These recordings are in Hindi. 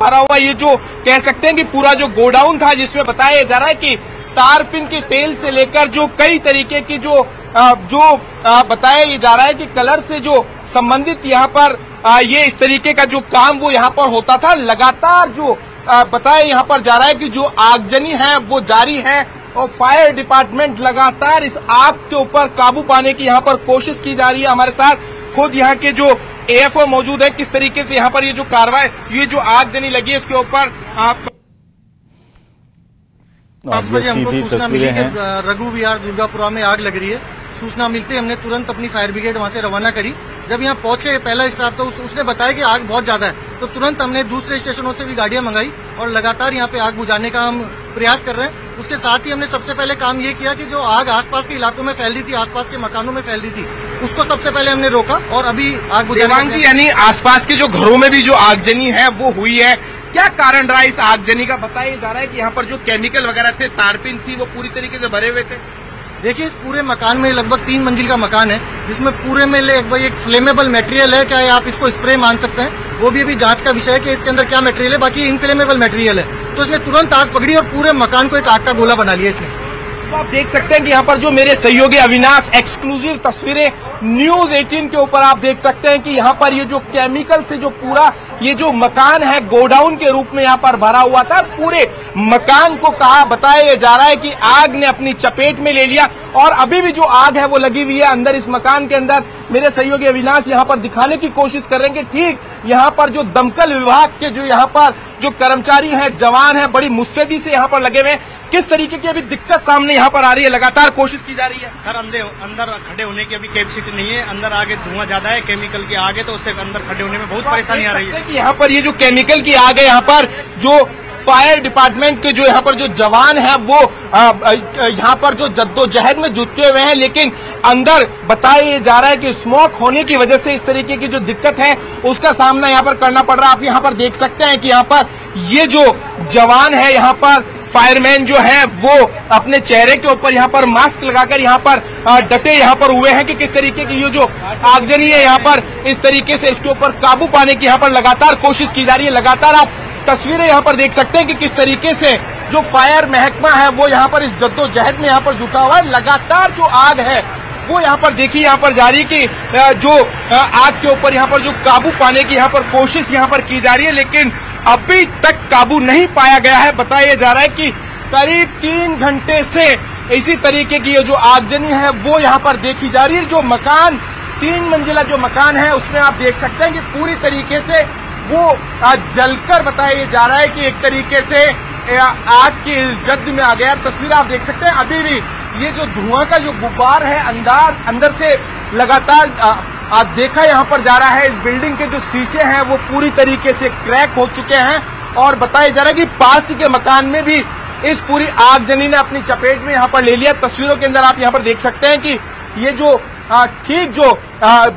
भरा हुआ ये जो कह सकते हैं कि पूरा जो गोडाउन था, जिसमें बताया जा रहा है कि तारपिन के तेल से लेकर जो कई तरीके की जो बताया जा रहा है कि कलर से जो संबंधित यहाँ पर ये इस तरीके का जो काम वो यहाँ पर होता था। लगातार जो बताया यहाँ पर जा रहा है कि जो आगजनी है वो जारी है और फायर डिपार्टमेंट लगातार इस आग के ऊपर काबू पाने की यहाँ पर कोशिश की जा रही है। हमारे साथ खुद यहाँ के जो एएफओ मौजूद है, किस तरीके से यहाँ पर ये जो कार्रवाई, ये जो आगजनी लगी है उसके ऊपर आप 5 बजे हमको सूचना मिली कि रघु विहार दुर्गापुरा में आग लग रही है। सूचना मिलते ही हमने तुरंत अपनी फायर ब्रिगेड वहां से रवाना करी। जब यहाँ पहुंचे पहला स्टाफ तो उसने बताया कि आग बहुत ज्यादा है, तो तुरंत हमने दूसरे स्टेशनों से भी गाड़ियां मंगाई और लगातार यहाँ पे आग बुझाने का हम प्रयास कर रहे हैं। उसके साथ ही हमने सबसे पहले काम ये किया कि जो आग आसपास के इलाकों में फैल रही थी, आसपास के मकानों में फैल रही थी, उसको सबसे पहले हमने रोका और अभी आग बुझाने यानी आसपास के जो घरों में भी जो आगजनी है वो हुई है। क्या कारण रहा इस आगजनी का? बताया जा रहा है कि यहाँ पर जो केमिकल वगैरह थे, तारपिन थी, वो पूरी तरीके से भरे हुए थे। देखिए, इस पूरे मकान में लगभग 3 मंजिल का मकान है, जिसमें पूरे में लगभग एक फ्लेमेबल मटेरियल है, चाहे आप इसको स्प्रे मान सकते हैं, वो भी अभी जांच का विषय है कि इसके अंदर क्या मटेरियल है। बाकी इनफ्लेमेबल मटेरियल है, तो इसने तुरंत आग पकड़ी और पूरे मकान को एक आग का गोला बना लिया इसने। तो आप देख सकते हैं कि यहाँ पर जो मेरे सहयोगी अविनाश एक्सक्लूसिव तस्वीरें न्यूज 18 के ऊपर आप देख सकते हैं कि यहाँ पर ये जो केमिकल से जो पूरा ये जो मकान है गोडाउन के रूप में यहाँ पर भरा हुआ था, पूरे मकान को बताया जा रहा है कि आग ने अपनी चपेट में ले लिया और अभी भी जो आग है वो लगी हुई है अंदर इस मकान के अंदर। मेरे सहयोगी अविनाश यहाँ पर दिखाने की कोशिश कर रहे हैं कि ठीक यहाँ पर जो दमकल विभाग के जो यहाँ पर जो कर्मचारी हैं, जवान हैं, बड़ी मुस्तैदी से यहाँ पर लगे हुए हैं। किस तरीके की अभी दिक्कत सामने यहाँ पर आ रही है? लगातार कोशिश की जा रही है। सर, अंदर खड़े होने की अभी कैपेसिटी नहीं है, अंदर आगे धुआं ज्यादा है, केमिकल की आग है, तो उससे अंदर खड़े होने में बहुत परेशानी आ रही है। यहाँ पर ये जो केमिकल की आग है, यहाँ पर जो फायर डिपार्टमेंट के जो यहाँ पर जो जवान है वो यहाँ पर जो जद्दोजहद में जुटे हुए हैं, लेकिन अंदर बताया जा रहा है कि स्मोक होने की वजह से इस तरीके की जो दिक्कत है उसका सामना यहाँ पर करना पड़ रहा है। आप यहाँ पर देख सकते हैं कि यहाँ पर ये जो जवान है, यहाँ पर फायरमैन जो है वो अपने चेहरे के ऊपर यहाँ पर मास्क लगाकर यहाँ पर डटे यहाँ पर हुए हैं कि किस तरीके की ये जो आगजनी है यहाँ पर इस तरीके से इसके ऊपर काबू पाने की यहाँ पर लगातार कोशिश की जा रही है। लगातार आप तस्वीरें यहाँ पर देख सकते हैं कि किस तरीके से जो फायर महकमा है वो यहाँ पर इस जद्दोजहद में यहाँ पर जुटा हुआ है। लगातार जो आग है वो यहाँ पर देखिए यहाँ पर जारी की जो आग के ऊपर यहाँ पर जो काबू पाने की यहाँ पर कोशिश यहाँ पर की जा रही है, लेकिन अभी तक काबू नहीं पाया गया है। बताया जा रहा है कि करीब 3 घंटे से इसी तरीके की ये जो आगजनी है वो यहाँ पर देखी जा रही है। जो मकान 3 मंजिला जो मकान है उसमें आप देख सकते हैं कि पूरी तरीके से वो जलकर बताया जा रहा है कि एक तरीके से आग की जद में आ गया। तस्वीर आप देख सकते हैं, अभी भी ये जो धुआं का जो गुब्बार है अंदर से लगातार देखा यहाँ पर जा रहा है। इस बिल्डिंग के जो शीशे हैं वो पूरी तरीके से क्रैक हो चुके हैं और बताया जा रहा है कि पास के मकान में भी इस पूरी आगजनी ने अपनी चपेट में यहाँ पर ले लिया। तस्वीरों के अंदर आप यहाँ पर देख सकते हैं कि ये जो ठीक जो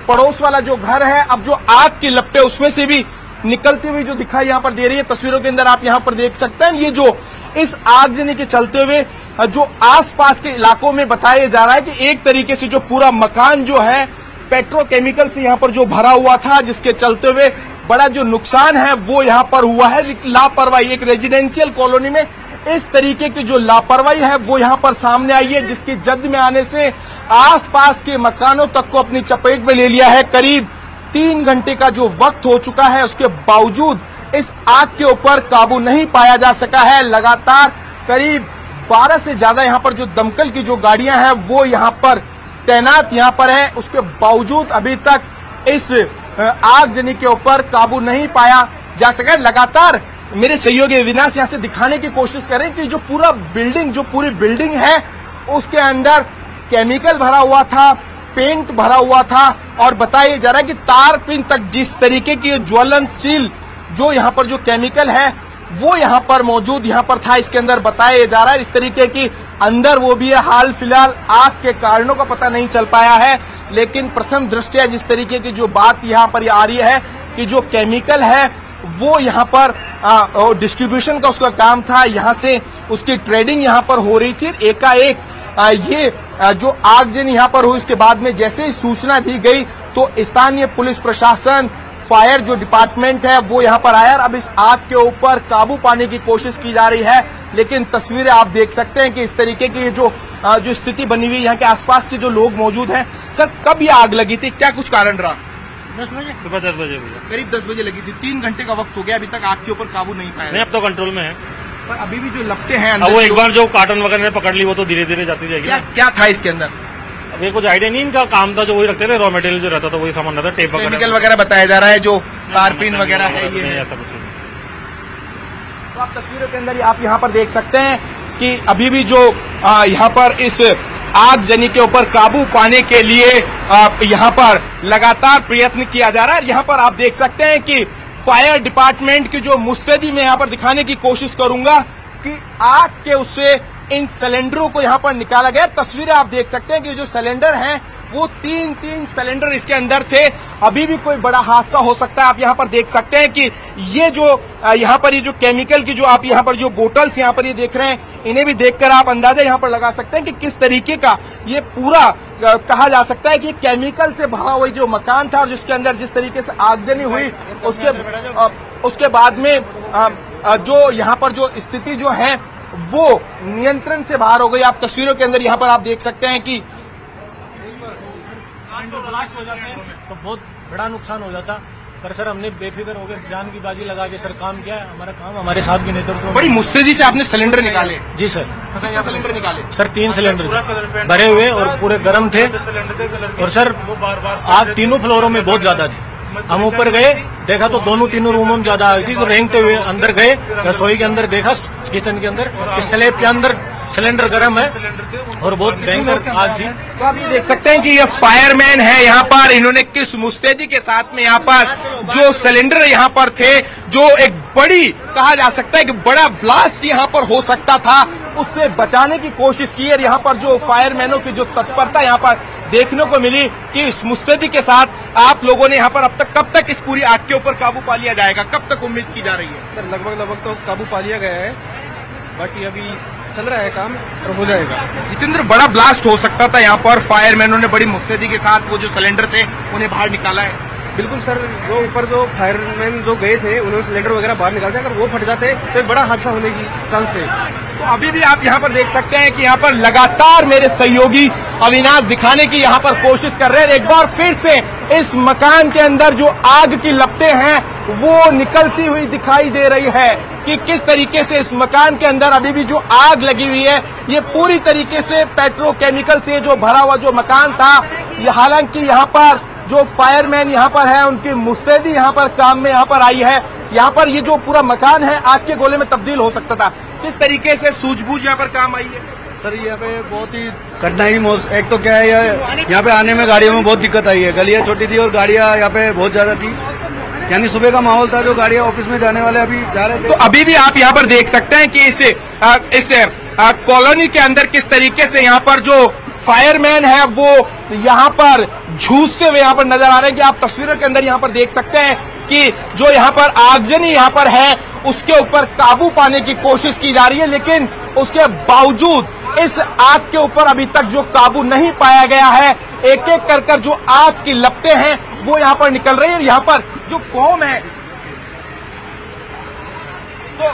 पड़ोस वाला जो घर है, अब जो आग की लपटें उसमें से भी निकलती हुई जो दिखाई यहाँ पर दे रही है। तस्वीरों के अंदर आप यहाँ पर देख सकते हैं ये जो इस आगजनी के चलते हुए जो आसपास के इलाकों में बताया जा रहा है कि एक तरीके से जो पूरा मकान जो है पेट्रोकेमिकल से यहाँ पर जो भरा हुआ था, जिसके चलते हुए बड़ा जो नुकसान है वो यहाँ पर हुआ है। लापरवाही, एक रेजिडेंशियल कॉलोनी में इस तरीके की जो लापरवाही है वो यहाँ पर सामने आई है, जिसकी जद में आने से आसपास के मकानों तक को अपनी चपेट में ले लिया है। करीब 3 घंटे का जो वक्त हो चुका है, उसके बावजूद इस आग के ऊपर काबू नहीं पाया जा सका है। लगातार करीब 12 से ज्यादा यहाँ पर जो दमकल की जो गाड़ियां हैं वो यहाँ पर तैनात यहाँ पर है, उसके बावजूद अभी तक इस आगजनी के ऊपर काबू नहीं पाया जा सका। लगातार मेरे सहयोगी अविनाश यहाँ से दिखाने की कोशिश करें कि जो पूरी बिल्डिंग है उसके अंदर केमिकल भरा हुआ था, पेंट भरा हुआ था और बताया जा रहा है कि तारपिन तक जिस तरीके की ज्वलनशील जो यहाँ पर जो केमिकल है वो यहाँ पर मौजूद यहाँ पर था। इसके अंदर बताया जा रहा है इस तरीके की अंदर वो भी है। हाल फिलहाल आग के कारणों का पता नहीं चल पाया है, लेकिन प्रथम दृष्टया जिस तरीके की जो बात यहाँ पर आ रही है कि जो केमिकल है वो यहाँ पर डिस्ट्रीब्यूशन का उसका काम था, यहाँ से उसकी ट्रेडिंग यहाँ पर हो रही थी। एकाएक ये जो आगजनी यहाँ पर हुई, उसके बाद में जैसे ही सूचना दी गई तो स्थानीय पुलिस प्रशासन, फायर जो डिपार्टमेंट है वो यहाँ पर आया और अब इस आग के ऊपर काबू पाने की कोशिश की जा रही है। लेकिन तस्वीरें आप देख सकते हैं कि इस तरीके की जो स्थिति बनी हुई है, यहाँ के आसपास के जो लोग मौजूद हैं। सर, कब ये आग लगी थी, क्या कुछ कारण रहा? 10 बजे, सुबह 10 बजे भैया, करीब 10 बजे लगी थी। 3 घंटे का वक्त हो गया, अभी तक आग के ऊपर काबू नहीं पाया। नहीं, अब तो कंट्रोल में है, पर अभी भी जो लपटे हैं अब वो एक बार जो कार्टन वगैरह ने पकड़ ली वो तो धीरे धीरे जाती जाएगी। क्या था इसके अंदर? अब ये कुछ आइडिया नहीं, इनका काम था जो वही रखते थे, रॉ मटेरियल जो रहता था वही सामान रहता, टेप केमिकल वगैरह बताया जा रहा है, जो कारपिन वगैरह है ये। ऐसा कुछ नहीं। तो आप तस्वीरों के अंदर आप यहाँ पर देख सकते हैं कि अभी भी जो यहाँ पर इस आगजनी के ऊपर काबू पाने के लिए यहाँ पर लगातार प्रयत्न किया जा रहा है। यहाँ पर आप देख सकते हैं कि फायर डिपार्टमेंट की जो मुस्तैदी में यहाँ पर दिखाने की कोशिश करूंगा कि आग के उससे इन सिलेंडरों को यहाँ पर निकाला गया। तस्वीरें आप देख सकते हैं कि जो सिलेंडर हैं वो 3 सिलेंडर इसके अंदर थे। अभी भी कोई बड़ा हादसा हो सकता है। आप यहाँ पर देख सकते हैं कि ये जो यहाँ पर ये जो केमिकल की जो आप यहाँ पर जो बोतल्स यहाँ पर ये देख रहे हैं, इन्हें भी देखकर आप अंदाजा यहाँ पर लगा सकते हैं कि किस तरीके का ये पूरा कहा जा सकता है कि केमिकल से भरा हुआ जो मकान था और जिसके अंदर जिस तरीके से आगजनी हुई उसके बाद में जो यहाँ पर जो स्थिति जो है वो नियंत्रण से बाहर हो गई। आप तस्वीरों के अंदर यहाँ पर आप देख सकते हैं कि ब्लास्ट हो जाते हैं तो बहुत बड़ा नुकसान हो जाता। पर सर हमने बेफिक्र हो गए, जान की बाजी लगा के सर काम किया। हमारा काम हमारे साथ के नेतृत्व। बड़ी मुस्तैदी से आपने सिलेंडर निकाले? जी सर, सिलेंडर निकाले सर। 3 सिलेंडर भरे हुए और पूरे गर्म थे और सर आग तीनों फ्लोरों में बहुत ज्यादा थी। हम ऊपर गए, देखा तो तीनों रूमों में ज्यादा आग थी, तो रेंगते हुए अंदर गए, रसोई के अंदर देखा, किचन के अंदर, इस स्लैब के अंदर सिलेंडर गर्म है और बहुत भयंकर आग थी। तो आप ये देख सकते हैं कि ये फायरमैन है यहाँ पर, इन्होंने किस मुस्तैदी के साथ में यहाँ पर जो सिलेंडर यहाँ पर थे, जो एक बड़ी कहा जा सकता है कि बड़ा ब्लास्ट यहाँ पर हो सकता था, उससे बचाने की कोशिश की। और यहाँ पर जो फायरमैनों की जो तत्परता यहाँ पर देखने को मिली कि इस मुस्तैदी के साथ आप लोगों ने यहाँ पर अब तक कब तक इस पूरी आग के ऊपर काबू पा लिया जाएगा, कब तक उम्मीद की जा रही है? सर लगभग तो काबू पा लिया गया है, बाकी अभी चल रहा है काम और हो जाएगा। जितेंद्र, बड़ा ब्लास्ट हो सकता था यहाँ पर, फायरमैनों ने बड़ी मुस्तैदी के साथ वो जो सिलेंडर थे उन्हें बाहर निकाला है। बिल्कुल सर, जो ऊपर जो फायरमैन जो गए थे उन्होंने सिलेंडर वगैरह बाहर निकालते, अगर वो फट जाते तो एक बड़ा हादसा होने की चांस थे। तो अभी भी आप यहाँ पर देख सकते हैं कि यहाँ पर लगातार मेरे सहयोगी अविनाश दिखाने की यहाँ पर कोशिश कर रहे हैं। एक बार फिर से इस मकान के अंदर जो आग की लपटें हैं वो निकलती हुई दिखाई दे रही है कि किस तरीके से इस मकान के अंदर अभी भी जो आग लगी हुई है, ये पूरी तरीके से पेट्रोकेमिकल से जो भरा हुआ जो मकान था। हालांकि यहाँ पर जो फायरमैन यहाँ पर है उनकी मुस्तैदी यहाँ पर काम में यहाँ पर आई है। यहाँ पर ये जो पूरा मकान है आग के गोले में तब्दील हो सकता था। किस तरीके से सूझबूझ यहाँ पर काम आई है? सर यहाँ पे बहुत ही कठिनाई, एक तो क्या है यहाँ पे आने में गाड़ियों में बहुत दिक्कत आई है। गलियाँ छोटी थी और गाड़ियाँ यहाँ पे बहुत ज्यादा थी, यानी सुबह का माहौल था, जो गाड़ियाँ ऑफिस में जाने वाले अभी जा रहे थे। तो अभी भी आप यहाँ पर देख सकते हैं कि इस कॉलोनी के अंदर किस तरीके से यहाँ पर जो फायरमैन है वो यहाँ पर झूसते हुए यहाँ पर नजर आ रहे हैं कि आप तस्वीरों के अंदर यहाँ पर देख सकते हैं कि जो यहाँ पर आगजनी यहाँ पर है उसके ऊपर काबू पाने की कोशिश की जा रही है। लेकिन उसके बावजूद इस आग के ऊपर अभी तक जो काबू नहीं पाया गया है, एक एक कर जो आग की लपटें हैं वो यहाँ पर निकल रही है। यहाँ पर जो फोम है, तो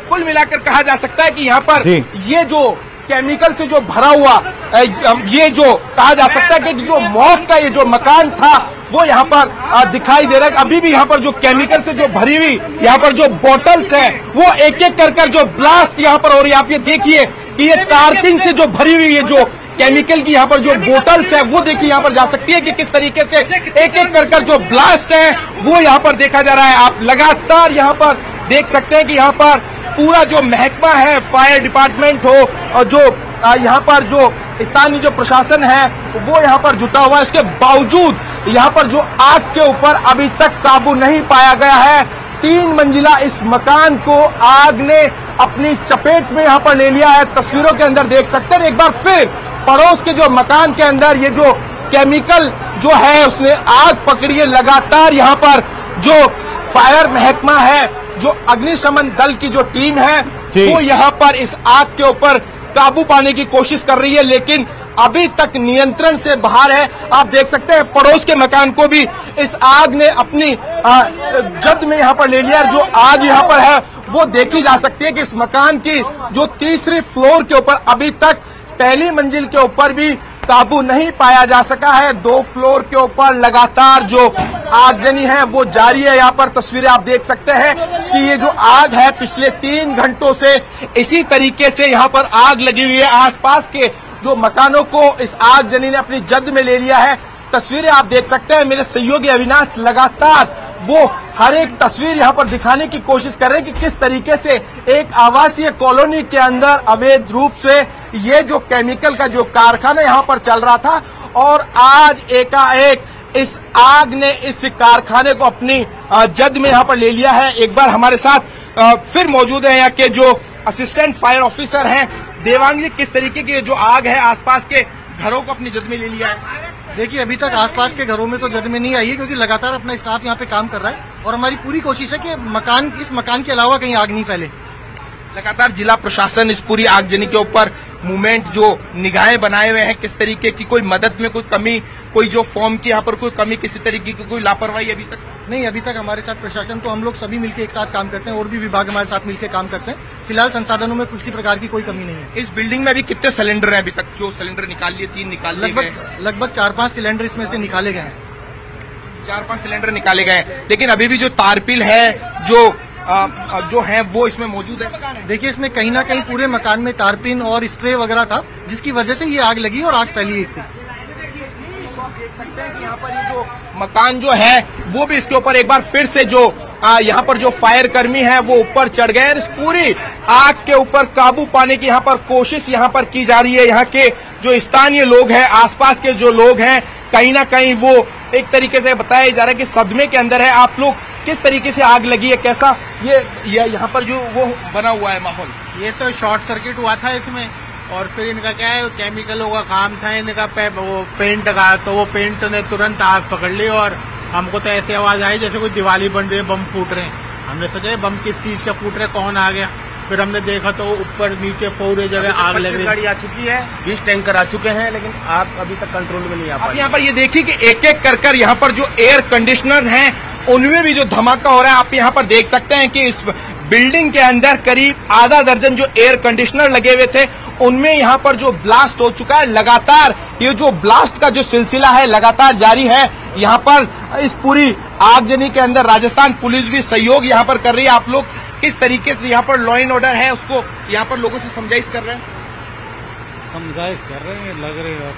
कुल मिलाकर कहा जा सकता है कि यहाँ पर ये जो केमिकल से जो भरा हुआ ये जो कहा जा सकता है कि जो मौत का ये जो मकान था वो यहाँ पर दिखाई दे रहा है। अभी भी यहाँ पर जो केमिकल से जो भरी हुई यहाँ पर जो बोतल्स है वो एक एक कर जो ब्लास्ट यहाँ पर हो रही है। आप ये देखिए कि ये कारपिन से जो भरी हुई ये जो केमिकल की यहाँ पर जो बोतल्स है वो देखिए यहाँ पर जा सकती है कि किस तरीके से एक एक कर जो ब्लास्ट है वो यहाँ पर देखा जा रहा है। आप लगातार यहाँ पर देख सकते हैं कि यहाँ पर पूरा जो महकमा है, फायर डिपार्टमेंट हो और जो यहाँ पर जो स्थानीय जो प्रशासन है वो यहाँ पर जुटा हुआ है, इसके बावजूद यहाँ पर जो आग के ऊपर अभी तक काबू नहीं पाया गया है। 3 मंजिला इस मकान को आग ने अपनी चपेट में यहाँ पर ले लिया है। तस्वीरों के अंदर देख सकते हैं। एक बार फिर पड़ोस के जो मकान के अंदर ये जो केमिकल जो है उसने आग पकड़ी है। लगातार यहाँ पर जो फायर महकमा है, जो अग्निशमन दल की जो टीम है वो यहाँ पर इस आग के ऊपर काबू पाने की कोशिश कर रही है। लेकिन अभी तक नियंत्रण से बाहर है। आप देख सकते हैं पड़ोस के मकान को भी इस आग ने अपनी जद में यहाँ पर ले लिया। जो आग यहाँ पर है वो देखी जा सकती है कि इस मकान की जो तीसरी फ्लोर के ऊपर अभी तक पहली मंजिल के ऊपर भी काबू नहीं पाया जा सका है। 2 फ्लोर के ऊपर लगातार जो आगजनी है वो जारी है। यहाँ पर तस्वीरें आप देख सकते हैं कि ये जो आग है पिछले 3 घंटों से इसी तरीके से यहाँ पर आग लगी हुई है। आसपास के जो मकानों को इस आगजनी ने अपनी जद में ले लिया है। तस्वीरें आप देख सकते हैं। मेरे सहयोगी अविनाश लगातार वो हर एक तस्वीर यहाँ पर दिखाने की कोशिश कर रहे हैं कि किस तरीके से एक आवासीय कॉलोनी के अंदर अवैध रूप से ये जो केमिकल का जो कारखाना यहाँ पर चल रहा था और आज एकाएक इस आग ने इस कारखाने को अपनी जद में यहाँ पर ले लिया है। एक बार हमारे साथ फिर मौजूद है यहाँ के जो असिस्टेंट फायर ऑफिसर हैं देवांग जी, किस तरीके की जो आग है आसपास के घरों को अपनी जद में ले लिया है? देखिए, अभी तक आसपास के घरों में तो जद में नहीं आई है क्योंकि लगातार अपना स्टाफ यहाँ पे काम कर रहा है और हमारी पूरी कोशिश है कि इस मकान के अलावा कहीं आग नहीं फैले। लगातार जिला प्रशासन इस पूरी आगजनी के ऊपर मूवमेंट जो निगाहें बनाए हुए हैं, किस तरीके की कोई मदद में कोई कमी, कोई जो फॉर्म की यहाँ पर कोई कमी, किसी तरीके की कोई लापरवाही अभी तक नहीं? अभी तक हमारे साथ प्रशासन तो हम लोग सभी मिलकर एक साथ काम करते हैं और भी विभाग हमारे साथ मिलकर काम करते हैं। फिलहाल संसाधनों में किसी प्रकार की कोई कमी नहीं है। इस बिल्डिंग में अभी कितने सिलेंडर हैं? अभी तक जो सिलेंडर निकाल लिए 3 निकाल लिए लगभग 4-5 सिलेंडर इसमें से निकाले गए हैं। 4-5 सिलेंडर निकाले गए हैं, लेकिन अभी भी जो तारपील है जो है वो इसमें मौजूद है। देखिए, इसमें कहीं ना कहीं पूरे मकान में तारपीन और स्प्रे वगैरह था जिसकी वजह से ये आग लगी और आग फैली थी। यहाँ पर ये जो मकान जो है वो भी इसके ऊपर एक बार फिर से जो यहाँ पर जो फायर कर्मी है वो ऊपर चढ़ गए हैं। इस पूरी आग के ऊपर काबू पाने की यहाँ पर कोशिश यहाँ पर की जा रही है। यहाँ के जो स्थानीय लोग हैं, आसपास के जो लोग हैं, कहीं ना कहीं वो एक तरीके से बताया जा रहा है कि सदमे के अंदर है। आप लोग किस तरीके से आग लगी है, कैसा ये यहाँ पर जो वो बना हुआ है माहौल? ये तो शॉर्ट सर्किट हुआ था इसमें और फिर इनका क्या है, केमिकलों का काम था इनका, वो पेंट का, तो वो पेंट ने तुरंत आग पकड़ ली और हमको तो ऐसी आवाज आई जैसे कोई दिवाली बन रही है, बम फूट रहे हैं। हमने सोचा बम किस चीज का फूट रहे, कौन आ गया। फिर हमने देखा तो ऊपर नीचे पूरे जगह आग लग रही है। गाड़ी आ चुकी है, 20 टैंकर आ चुके हैं, लेकिन आग अभी तक कंट्रोल में नहीं आ पाई। यहाँ पर ये देखिए कि एक एक कर यहाँ पर जो एयर कंडीशनर हैं उनमें भी जो धमाका हो रहा है। आप यहाँ पर देख सकते हैं कि इस बिल्डिंग के अंदर करीब आधा दर्जन जो एयर कंडीशनर लगे हुए थे उनमें यहाँ पर जो ब्लास्ट हो चुका है। लगातार ये जो ब्लास्ट का जो सिलसिला है लगातार जारी है। यहाँ पर इस पूरी आगजनी के अंदर राजस्थान पुलिस भी सहयोग यहाँ पर कर रही है। आप लोग किस तरीके से यहाँ पर लॉ एंड ऑर्डर है उसको यहाँ पर लोगों से समझाइश कर रहे हैं? समझाइश कर रहे हैं, लग रही है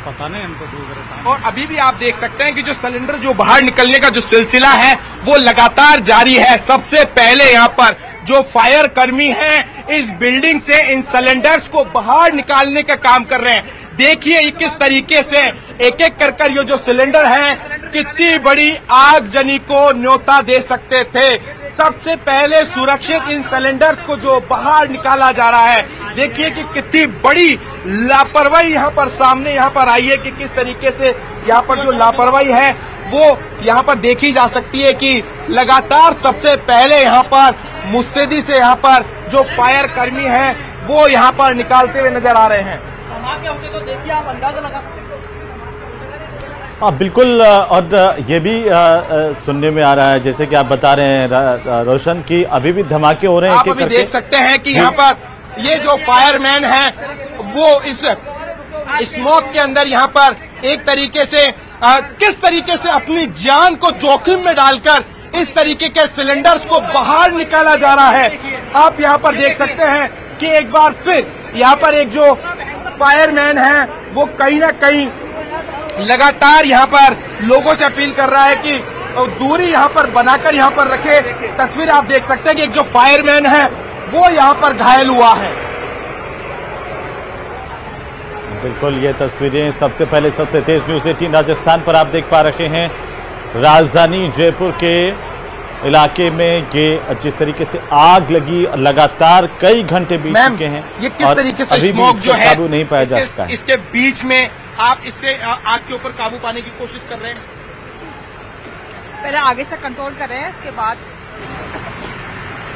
पता नहीं हमको। और अभी भी आप देख सकते हैं कि जो सिलेंडर जो बाहर निकलने का जो सिलसिला है वो लगातार जारी है। सबसे पहले यहाँ पर जो फायर कर्मी हैं इस बिल्डिंग से इन सिलेंडर्स को बाहर निकालने का काम कर रहे हैं। देखिए किस तरीके से एक एक कर ये जो सिलेंडर हैं कितनी बड़ी आगजनी को न्योता दे सकते थे। सबसे पहले सुरक्षित इन सिलेंडर्स को जो बाहर निकाला जा रहा है, देखिए कि कितनी बड़ी लापरवाही यहाँ पर सामने यहाँ पर आई है कि किस तरीके से यहाँ पर जो लापरवाही है वो यहाँ पर देखी जा सकती है कि लगातार सबसे पहले यहाँ पर मुस्तैदी से यहाँ पर जो फायर कर्मी हैं वो यहाँ पर निकालते हुए नजर आ रहे हैं। तो देखिए आप अंदाजा लगा बिल्कुल। और ये भी सुनने में आ रहा है जैसे कि आप बता रहे हैं रोशन कि अभी भी धमाके हो रहे हैं। आप अभी देख सकते हैं कि यहाँ पर ये जो फायरमैन है वो इस स्मोक के अंदर यहाँ पर एक तरीके से किस तरीके से अपनी जान को जोखिम में डालकर इस तरीके के सिलेंडर्स को बाहर निकाला जा रहा है। आप यहाँ पर देख सकते हैं कि एक बार फिर यहाँ पर एक जो फायरमैन है वो कहीं ना कहीं लगातार यहाँ पर लोगों से अपील कर रहा है कि दूरी यहाँ पर बनाकर यहाँ पर रखे। तस्वीर आप देख सकते हैं कि एक जो फायरमैन है वो यहाँ पर घायल हुआ है। बिल्कुल ये तस्वीरें सबसे पहले सबसे तेज न्यूज़ 18 राजस्थान पर आप देख पा रहे हैं। राजधानी जयपुर के इलाके में ये जिस तरीके से आग लगी, लगातार कई घंटे बीत चुके हैं ये किस तरीके से स्मोक जो है काबू नहीं पाया जा सका है। इसके बीच में आप इससे आग के ऊपर काबू पाने की कोशिश कर रहे हैं। पहले आगे से कंट्रोल कर रहे हैं, इसके बाद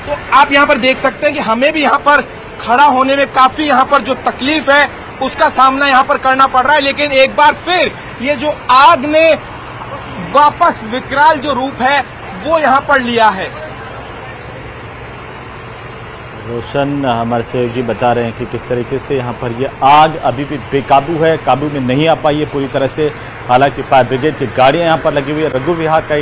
तो आप यहाँ पर देख सकते हैं कि हमें भी यहाँ पर खड़ा होने में काफी यहाँ पर जो तकलीफ है उसका सामना यहाँ पर करना पड़ रहा है। लेकिन एक बार फिर ये जो आग ने वापस विकराल जो रूप है वो यहाँ पर लिया है। रोशन हमारे सहयोगी बता रहे हैं कि किस तरीके से यहाँ पर ये आग अभी भी बेकाबू है, काबू में नहीं आ पाई है पूरी तरह से। हालांकि फायर ब्रिगेड की गाड़ियां यहाँ पर लगी हुई है। रघु विहार का